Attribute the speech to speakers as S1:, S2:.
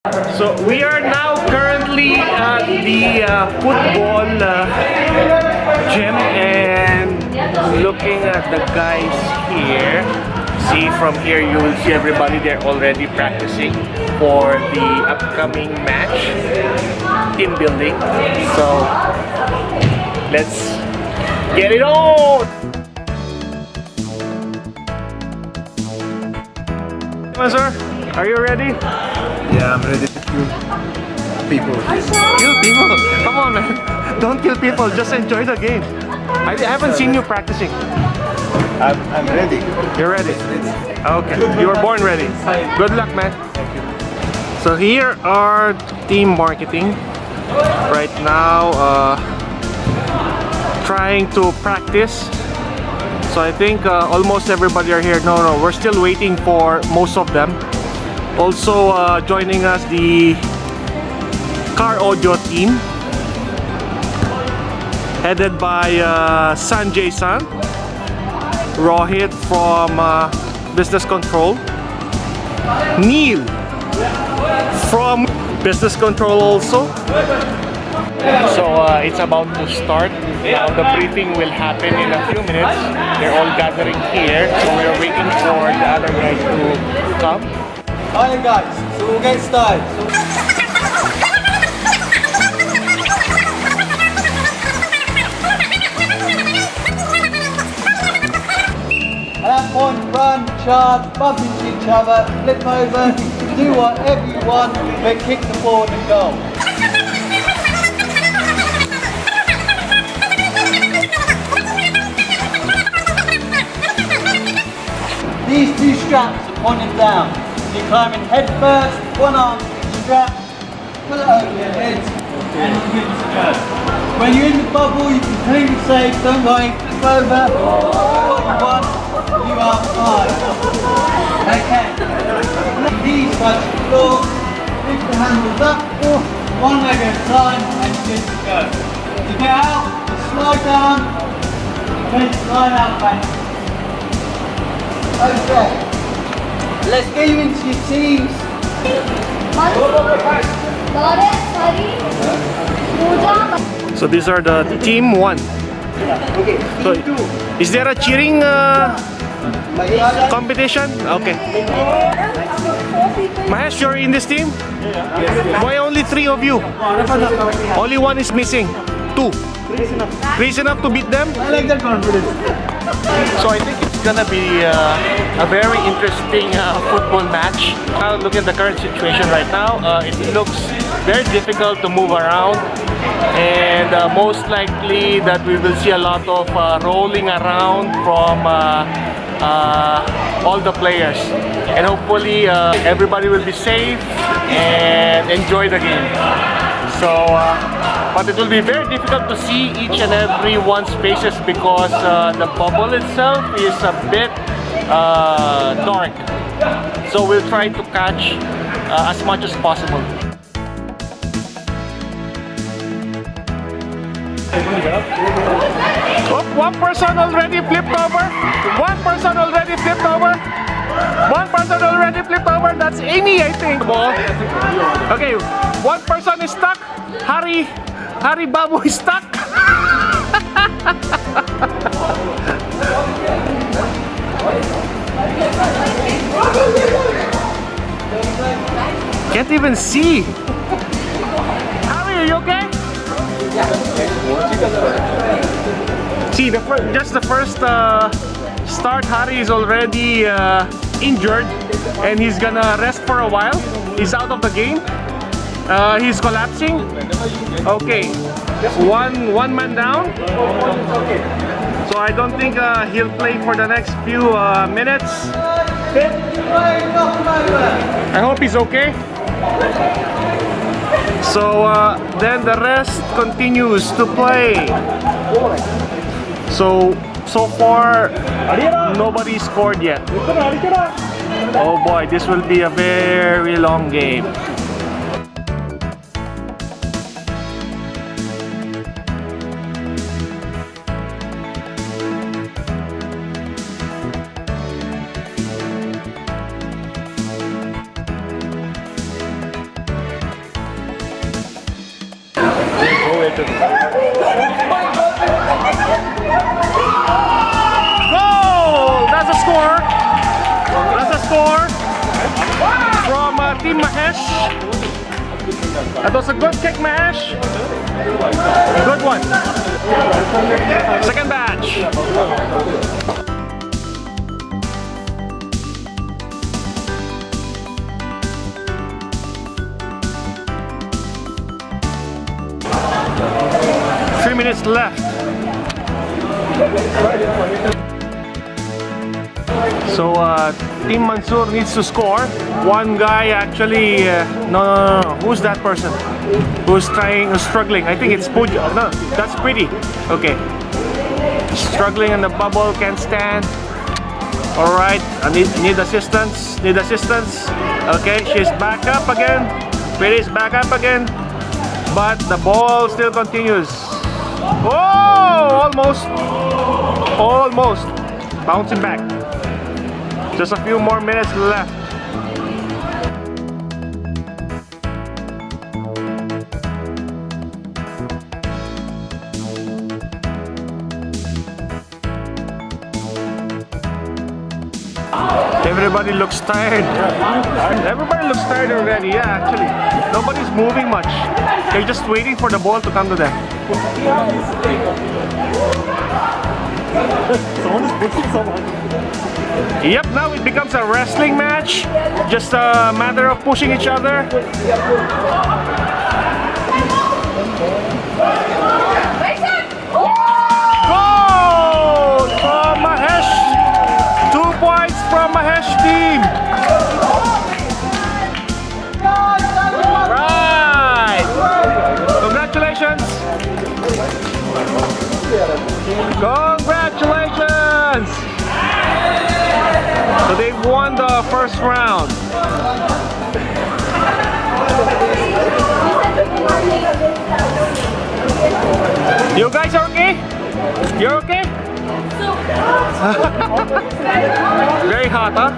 S1: So we are now currently at the football gym and looking at the guys here. See, from here you will see everybody there already practicing for the upcoming match, team building. So let's get it on! Sir, are you ready?
S2: Yeah, I'm ready to kill people.
S1: Kill people? Come on, man. Don't kill people. Just enjoy the game. I haven't seen you practicing.
S2: I'm ready.
S1: You're ready? Okay. You were born ready. Good luck, man.
S2: Thank you.
S1: So here are team marketing. Right now, trying to practice. So I think almost everybody are here. No, we're still waiting for most of them. Also joining us, the car audio team, headed by Sanjay San, Rohit from Business Control, Neil from Business Control also. So it's about to start. Now the briefing will happen in a few minutes. They're all gathering here, so we're waiting for the other guys to come.
S2: Hi guys, so we'll get started. At that point, run, charge, bump into each other, flip over, do whatever you want, but kick the ball and goal. These two straps are pointed down. You're climbing head first, one arm to each strap, pull it over your head, and you're good to go. When you're in the bubble, you can clean it safe, don't worry, flip over, do what you want, you are fine. Okay. Knees touch the floor, lift the handles up, one leg at a time, and you're good to go. To get out, just slide down, then slide out back. Okay. Let's get you into your teams.
S1: So these are the team 1. So is there a cheering competition? Okay. Mahesh, you're in this team? Why only 3 of you? Only one is missing. 2. 3 is enough to beat them?
S2: I like that confidence.
S1: So I think it's gonna be a very interesting football match. Now look at the current situation right now. It looks very difficult to move around, and most likely that we will see a lot of rolling around from all the players. And hopefully everybody will be safe and enjoy the game. So, but it will be very difficult to see each and every one's faces because the bubble itself is a bit dark. So we'll try to catch as much as possible. Oh, one person already flipped over. One person already flipped over. One person already flipped over. That's Amy, I think. Okay, one person is stuck. Hari Babu is stuck. Can't even see. Harry, are you okay? See, just the first start, Harry is already injured, and he's gonna rest for a while. He's out of the game. He's collapsing. Okay, one man down. So I don't think he'll play for the next few minutes. I hope he's okay. So then the rest continues to play. So far nobody scored yet. Oh boy, this will be a very long game. Goal! That's a score. That's a score from Team Mahesh. That was a good kick, Mahesh. Good one. Second batch. Minutes left. So Team Mansoor needs to score. One guy actually no. Who's that person? Who's struggling? I think it's Puja. No, that's Pretty. Okay. Struggling in the bubble, can't stand. Alright, I need assistance. Need assistance. Okay, she's back up again. Pretty's back up again. But the ball still continues. Oh, almost bouncing back. Just a few more minutes left. Everybody looks tired. Everybody looks tired already. Yeah, actually, nobody's moving much. They're just waiting for the ball to come to them.
S3: Someone is pushing someone.
S1: Yep, now it becomes a wrestling match. Just a matter of pushing each other. Goal from Mahesh. 2 points from Mahesh team. Right. Congratulations. Congratulations! So they've won the first round. You guys are okay? You're okay? Very hot, huh?